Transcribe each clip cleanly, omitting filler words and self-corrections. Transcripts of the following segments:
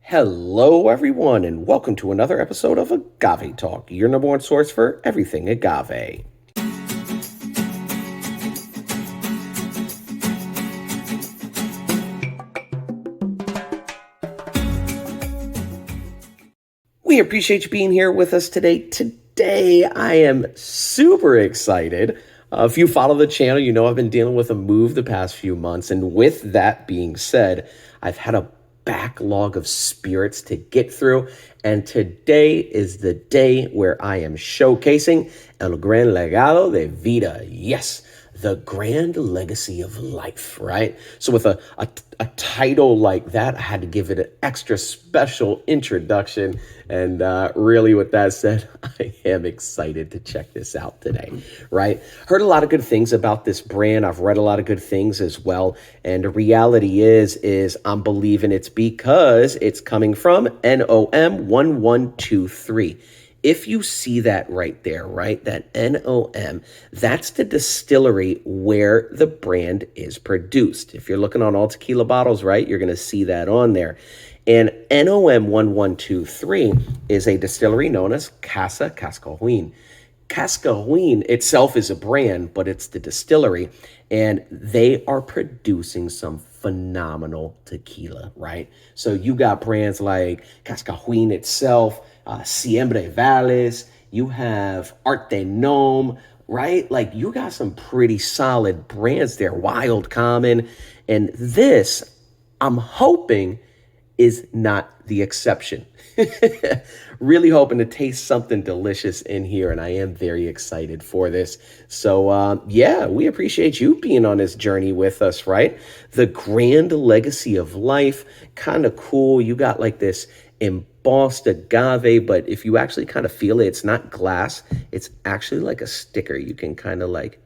Hello, everyone, and welcome to another episode of Agave Talk, your number one source for everything agave. We appreciate you being here with us today. Today, I am super excited. If you follow the channel, you know I've been dealing with a move the past few months. And with that being said, I've had a backlog of spirits to get through. And today is the day where I am showcasing El Gran Legado de Vida. Yes, the grand legacy of life, right? So with a title like that, I had to give it an extra special introduction. And really, with that said, I am excited to check this out today, right? Heard a lot of good things about this brand. I've read a lot of good things as well. And the reality is I'm believing it's because it's coming from NOM 1123. If you see that right there, right, that NOM, that's the distillery where the brand is produced. If you're looking on all tequila bottles, right, you're going to see that on there. And NOM 1123 is a distillery known as Casa Cascajuin. Cascajuin itself is a brand, but it's the distillery, and they are producing some phenomenal tequila, right? So you got brands like Cascajuin itself, Siempre Valles, you have Arte Gnome, right? Like you got some pretty solid brands there, Wild Common, and this, I'm hoping, is not the exception. Really hoping to taste something delicious in here, and I am very excited for this. So, yeah, we appreciate you being on this journey with us, right? The grand legacy of life, kind of cool. You got like this embossed agave, but if you actually kind of feel it, it's not glass. It's actually like a sticker. You can kind of like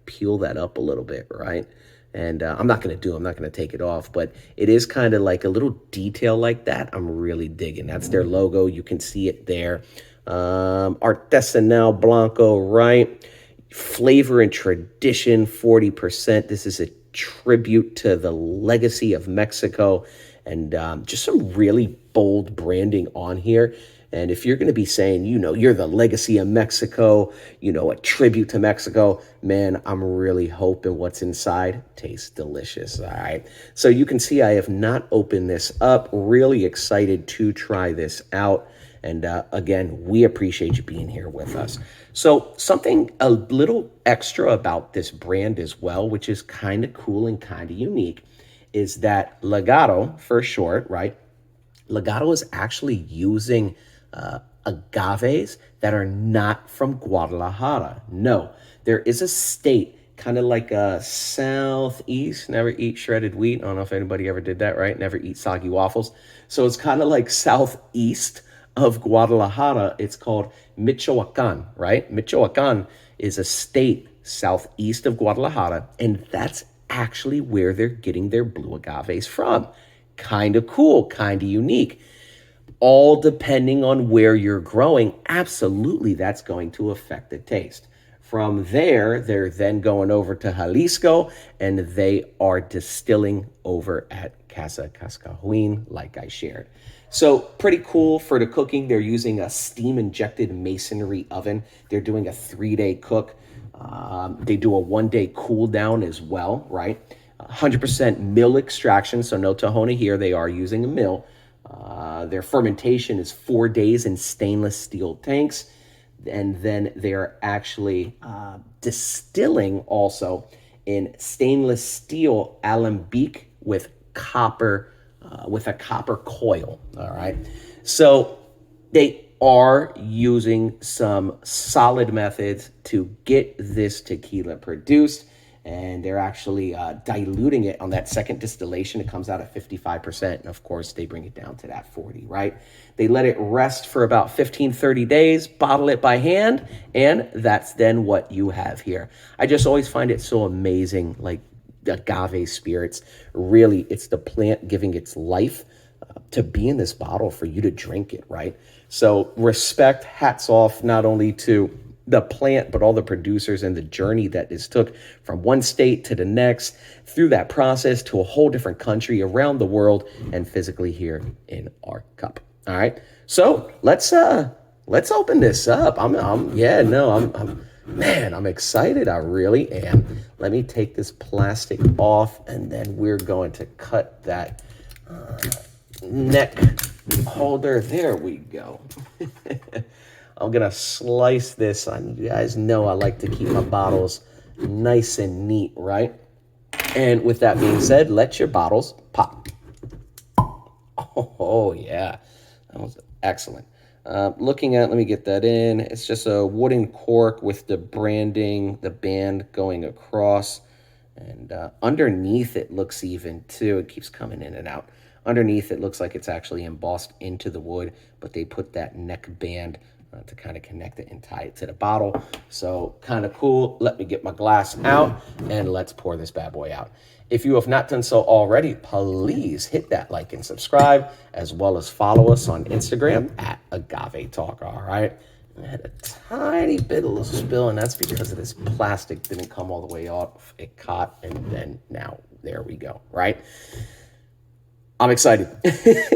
peel that up a little bit, right? And I'm not going to take it off, but it is kind of like a little detail like that. I'm really digging. That's their logo. You can see it there. Artesanal Blanco, right? Flavor and tradition, 40%. This is a tribute to the legacy of Mexico, and just some really bold branding on here. And if you're going to be saying, you're the legacy of Mexico, a tribute to Mexico, man, I'm really hoping what's inside tastes delicious. All right. So you can see I have not opened this up. Really excited to try this out. And again, we appreciate you being here with us. So something a little extra about this brand as well, which is kind of cool and kind of unique, is that Legado, for short, right? Legado is actually using agaves that are not from Guadalajara. No, there is a state kind of like a southeast. Never eat shredded wheat. I don't know if anybody ever did that, right? Never eat soggy waffles. So it's kind of like southeast of Guadalajara. It's called Michoacan, right? Michoacan is a state southeast of Guadalajara, and that's actually where they're getting their blue agaves from. Kind of cool, kind of unique. All depending on where you're growing, absolutely that's going to affect the taste. From there, they're then going over to Jalisco, and they are distilling over at Casa Cascajuin, like I shared. So pretty cool for the cooking. They're using a steam-injected masonry oven. They're doing a 3-day cook. They do a 1-day cool down as well, right? 100% mill extraction, so no tahona here. They are using a mill. Their fermentation is 4 days in stainless steel tanks. And then they're actually distilling also in stainless steel alembic with copper, with a copper coil. All right. So they are using some solid methods to get this tequila produced. And they're actually diluting it on that second distillation. It comes out at 55%. And of course, they bring it down to that 40, right? They let it rest for about 15, 30 days, bottle it by hand, and that's then what you have here. I just always find it so amazing, like agave spirits. Really, it's the plant giving its life to be in this bottle for you to drink it, right? So respect, hats off, not only to the plant, but all the producers and the journey that this took from one state to the next, through that process to a whole different country around the world and physically here in our cup. All right. So let's open this up. I'm excited. I really am. Let me take this plastic off, and then we're going to cut that neck holder. There we go. I'm going to slice this. You guys know I like to keep my bottles nice and neat, right? And with that being said, let your bottles pop. Oh yeah. That was excellent. Looking at, let me get that in. It's just a wooden cork with the branding, the band going across. And underneath it looks even too. It keeps coming in and out. Underneath it looks like it's actually embossed into the wood, but they put that neck band to kind of connect it and tie it to the bottle. So kind of cool. Let me get my glass out and let's pour this bad boy out. If you have not done so already, please hit that like and subscribe, as well as follow us on Instagram at Agave Talk. All right. I had a tiny bit of a spill, and that's because of this plastic didn't come all the way off. It caught, and then now there we go. Right. I'm excited.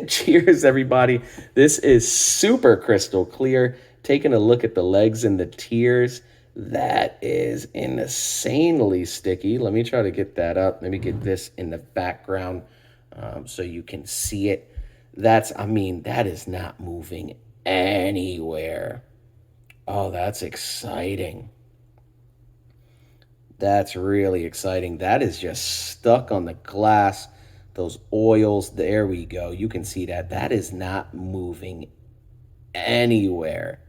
Cheers, everybody. This is super crystal clear. Taking a look at the legs and the tiers, that is insanely sticky. Let me try to get that up. Let me get this in the background so you can see it. That is not moving anywhere. Oh, that's exciting. That's really exciting. That is just stuck on the glass. Those oils, there we go. You can see that. That is not moving anywhere.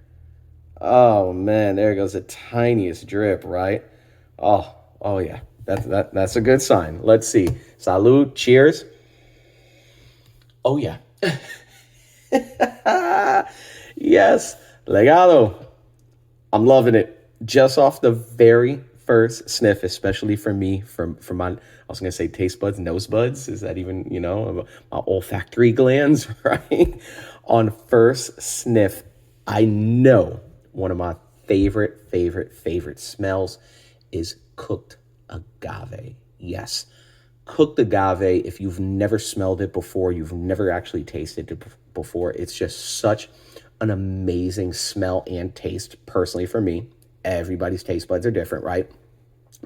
Oh man, there goes the tiniest drip, right? Oh yeah. That's a good sign. Let's see. Salud, cheers. Oh yeah. Yes, Legado. I'm loving it. Just off the very first sniff, especially for me, from my, I was going to say taste buds, nose buds. Is that even, my olfactory glands, right? On first sniff, I know one of my favorite smells is cooked agave. Yes, cooked agave. If you've never smelled it before, you've never actually tasted it before, it's just such an amazing smell and taste. Personally, for me, everybody's taste buds are different, right?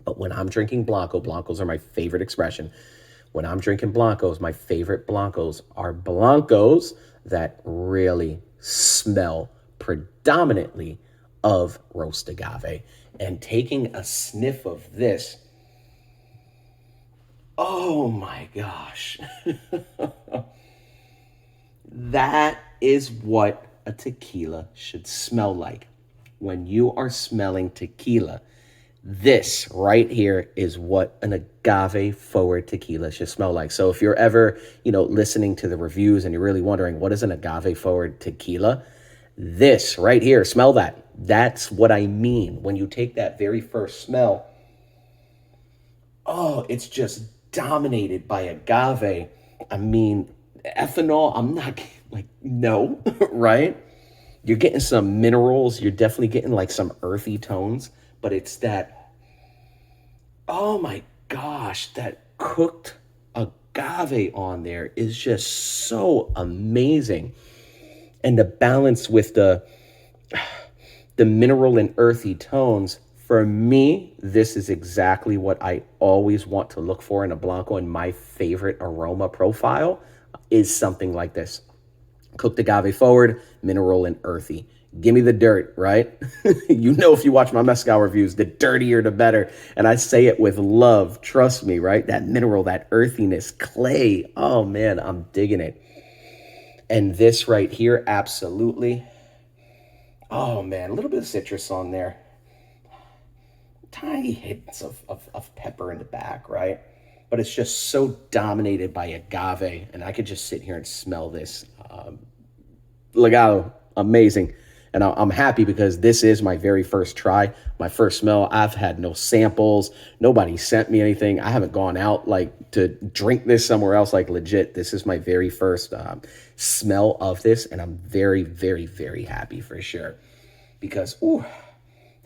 But when I'm drinking Blanco, Blancos are my favorite expression. When I'm drinking Blancos, my favorite Blancos are Blancos that really smell predominantly of roast agave. And taking a sniff of this, oh my gosh. That is what a tequila should smell like. When you are smelling tequila, this right here is what an agave forward tequila should smell like. So if you're ever, listening to the reviews and you're really wondering what is an agave forward tequila, this right here, smell that. That's what I mean. When you take that very first smell, oh, it's just dominated by agave. Ethanol, I'm not no, right? You're getting some minerals. You're definitely getting like some earthy tones, but it's that, oh my gosh, that cooked agave on there is just so amazing. And the balance with the mineral and earthy tones, for me, this is exactly what I always want to look for in a Blanco, and my favorite aroma profile is something like this. Cooked agave forward, mineral and earthy. Give me the dirt, right? If you watch my mezcal reviews, the dirtier the better. And I say it with love. Trust me, right? That mineral, that earthiness, clay. Oh man, I'm digging it. And this right here, absolutely. Oh man, a little bit of citrus on there. Tiny hints of pepper in the back, right? But it's just so dominated by agave. And I could just sit here and smell this. Legado, amazing. And I'm happy because this is my very first try, my first smell. I've had no samples. Nobody sent me anything. I haven't gone out to drink this somewhere else. Legit, this is my very first smell of this. And I'm very, very, very happy for sure. Because,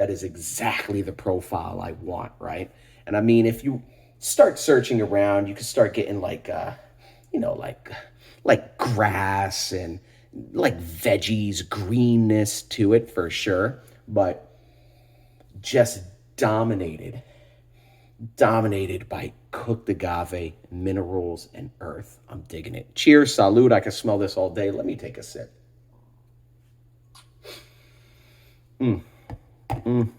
that is exactly the profile I want, right? And I mean, if you start searching around, you can start getting you know, like grass and like veggies, greenness to it for sure, but just dominated, dominated by cooked agave, minerals, and earth. I'm digging it. Cheers, salud. I can smell this all day. Let me take a sip. Mm, mm,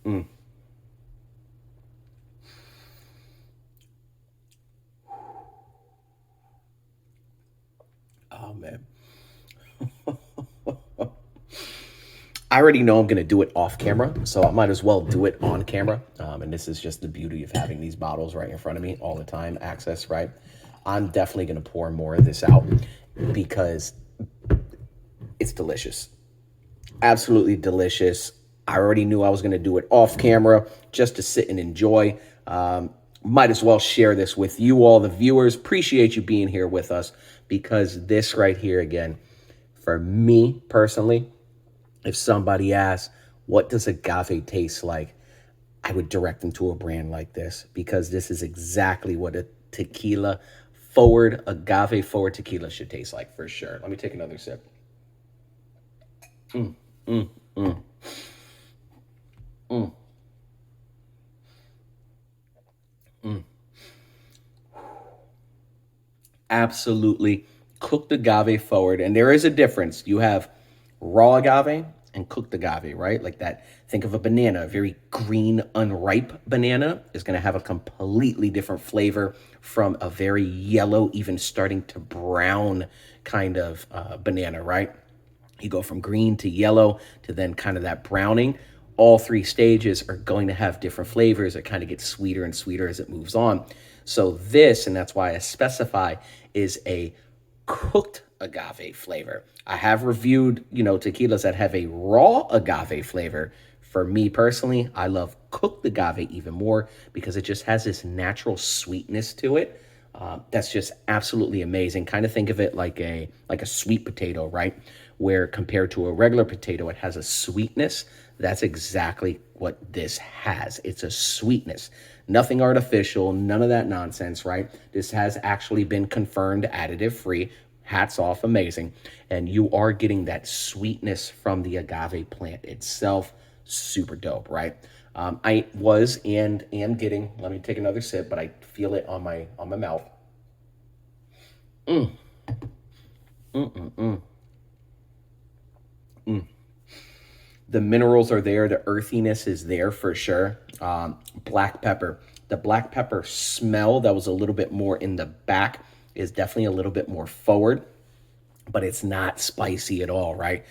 mm. Oh, man. I already know I'm going to do it off camera, so I might as well do it on camera. And this is just the beauty of having these bottles right in front of me all the time, access, right? I'm definitely going to pour more of this out because it's delicious. Absolutely delicious. I already knew I was going to do it off camera just to sit and enjoy. Might as well share this with you all, the viewers. Appreciate you being here with us because this right here, again, for me personally, if somebody asks, what does agave taste like? I would direct them to a brand like this because this is exactly what a tequila forward, agave forward tequila should taste like for sure. Let me take another sip. Mm, mm, mm, mm, mm. Absolutely cooked agave forward. And there is a difference. You have raw agave and cooked agave, right? Like that. Think of a banana, a very green, unripe banana is going to have a completely different flavor from a very yellow, even starting to brown kind of banana, right? You go from green to yellow to then kind of that browning. All three stages are going to have different flavors. It kind of gets sweeter and sweeter as it moves on. So this, and that's why I specify, is a cooked agave flavor. I have reviewed, tequilas that have a raw agave flavor. For me personally, I love cooked agave even more because it just has this natural sweetness to it. That's just absolutely amazing. Kind of think of it like a sweet potato, right? Where compared to a regular potato, it has a sweetness. That's exactly what this has. It's a sweetness. Nothing artificial, none of that nonsense, right? This has actually been confirmed additive free. Hats off, amazing. And you are getting that sweetness from the agave plant itself. Super dope, right? I was and am getting, let me take another sip, but I feel it on my mouth. Mm, mm, mm, mm, mm. The minerals are there. The earthiness is there for sure. Black pepper. The black pepper smell that was a little bit more in the back is definitely a little bit more forward, but it's not spicy at all, right?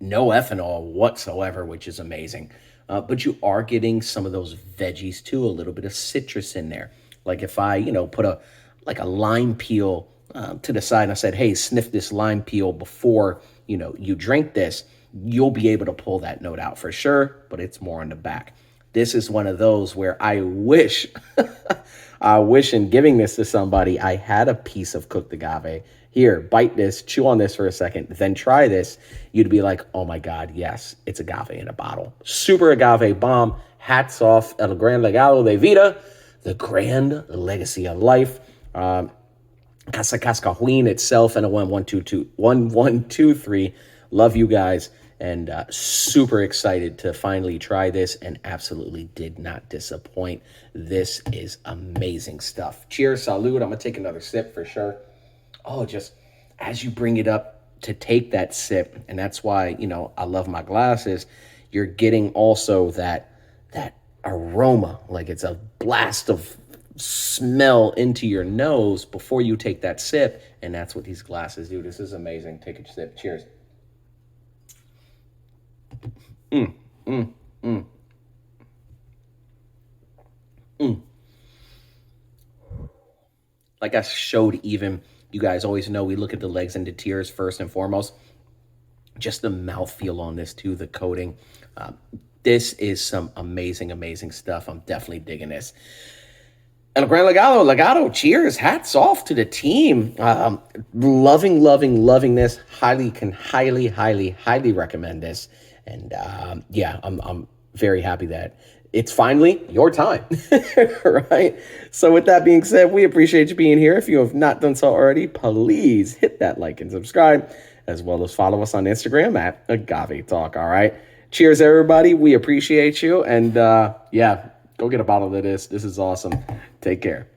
No ethanol whatsoever, which is amazing. But you are getting some of those veggies too, a little bit of citrus in there. Like if I, put a lime peel to the side and I said, hey, sniff this lime peel before, you drink this, you'll be able to pull that note out for sure, but it's more on the back. This is one of those where I wish, I wish in giving this to somebody, I had a piece of cooked agave. Here, bite this, chew on this for a second, then try this. You'd be like, oh my God, yes, it's agave in a bottle. Super agave bomb. Hats off, El Gran Legado de Vida, the grand legacy of life. Casa Cascajuin itself, and a 1123. Love you guys. And super excited to finally try this and absolutely did not disappoint. This is amazing stuff. Cheers, salud. I'm going to take another sip for sure. Oh, just as you bring it up to take that sip, and that's why, I love my glasses, you're getting also that aroma, like it's a blast of smell into your nose before you take that sip, and that's what these glasses do. This is amazing. Take a sip. Cheers. Mm, mm, mm, mm. Like I showed even, you guys always know we look at the legs and the tears first and foremost. Just the mouthfeel on this too, the coating. This is some amazing, amazing stuff. I'm definitely digging this. El Gran Legado, cheers. Hats off to the team. Loving, loving, loving this. Highly recommend this. And yeah, I'm very happy that it's finally your time, right? So with that being said, we appreciate you being here. If you have not done so already, please hit that like and subscribe, as well as follow us on Instagram at Agave Talk. All right. Cheers, everybody. We appreciate you. And yeah, go get a bottle of this. This is awesome. Take care.